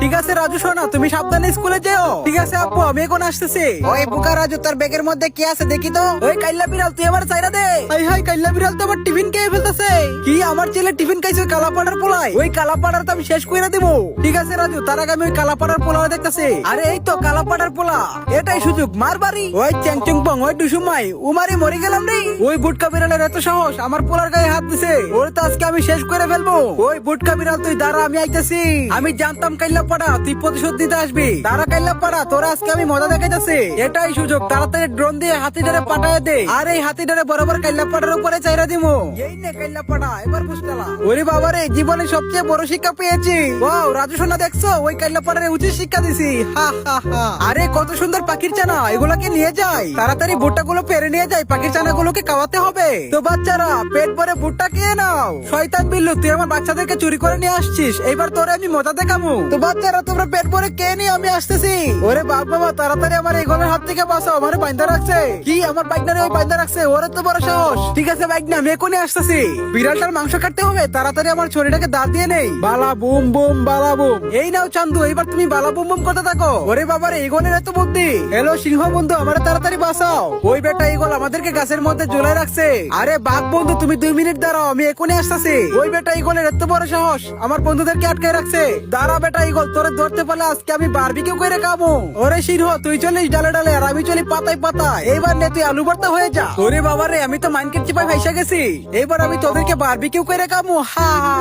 ঠিক আছে রাজু শোনো, তুমি সাবধানে স্কুলে যেও। ঠিক আছে আব্বু, আমি এখন আসতেছি। ওই বুকা রাজু, তোর ব্যাগের মধ্যে কি আছে দেখি তো। ওই কাইল্লা বিড়াল, তুই আমার চাইরা দে। হাই হাই, কাইল্লা বিড়াল তো আমার টিফিন খেয়ে ফেলতেছে। কি আমার ছেলে টিফিন খাইছে কালাপাড়ার পোলাই? ওই কালাপাড়ার তো আমি শেষ করে দেবো। ঠিক আছে রাজু, তার আগে আমি ওই কালাপাড়ার পোলা দেখতেছি। আরে এই তো কালাপাড়ার পোলা, এটাই সুযোগ, মার বাড়ি। ওই চ্যাংচুং পং, ওই ডুসুমাই উমারি মরে গেলাম রে। ওই বুটকা বিড়ালের এত সাহস আমার পোলার গায়ে হাত দিছে, ওর তো আজকে আমি শেষ করে ফেলবো। ওই বুটকা বিড়াল তুই দাঁড়া, আমি আইতেছি। আমি জানতাম কাইল্লা পাড়া তুই প্রতিশোধ দিতে আসবি। দাঁড়া কাইল্লা পাড়া, তোরা আজকে আমি মজা দেখাইতেছি। এটাই সুযোগ, তাড়াতাড়ি ড্রোন দিয়ে হাতিটারে পাঠায় দে। আর এই হাতিটারে বরাবর কাইল্লা পাড়ার উপরে চাইরা দিমু। এই নে কাইল্লা পাড়া, এবার বুঝতালা। ওরে বাবারে, জীবনে সবচেয়ে বড় শিক্ষা পেয়েছি। ওয়াও রাজু সোনা, দেখছো ওই কাইল্লা পাড়ারে উচিত শিক্ষা দিছি। হা হা হা। আরে কত সুন্দর পাখির চানা, এগুলাকে নিয়ে যাই। তাড়াতাড়ি ভুট্টা গুলো পেরে নিয়ে যাই, পাখির চানা গুলোকে খাওয়াতে হবে। তো বাচ্চারা পেট ভরে ভুট্টা খেয়ে নাও। শয়তান বিল্লু, তুই আমার বাচ্চাদেরকে চুরি করে নিয়ে আসছিস, এইবার তোরে আমি মজা দেখাবো। তো বাচ্চারা তোমরা পেট ভরে খেয়ে নিয়ে আমি আসতেছি। ওরে বাপ বাবা, তাড়াতাড়ি আমার এই গলের হাত থেকে বাঁচাও, আমার বাইন্দা রাখছে। কি আমার বাইকনারে ওই বাইন্দা রাখছে, ওরে তো বড় সাহস। ঠিক আছে বাইক না, আমি এখনই আসতেছি। বিড়ালটার মাংস কাটতে হবে, তাড়াতাড়ি আমার ছড়িটাকে দাঁত দিয়ে নেই। বালা বুম বুম বালা বুম। এই নাও চান্দু, এইবার তুমি বালা বুম বুম করতে থাকো। ওরে বাবারে, ইগলের এত বুদ্ধি। হ্যালো সিংহ বন্ধু, আমার তাড়াতাড়ি বাঁচাও। ওই বেটা ইগল আমাদেরকে গাছের মধ্যে ঝুলাই রাখছে। আরে বাঘ বন্ধু, তুমি 2 মিনিট দাঁড়াও, আমি এখনই আসতেছি। ওই বেটা ইগলের এত বড় সাহস, আমার বন্ধুদেরকে আটকে রাখছে। দাঁড়া বেটা ইগল, তোরে ধরতে পারলে আজকে আমি বারবিকিউ করে খাবো। ওরে সিংহ, তুই চলিস ডালে ডালে, আর আমি চলি পাতায় পাতায়। এইবার নে তুই আলু ভর্তা হয়ে যা। ওরে বাবারে, আমি তো মাইনকেট চিপায় ফাইসা গেছি। এইবার আমি তোদেরকে বারবিকিউ করে খাবো। হা হা।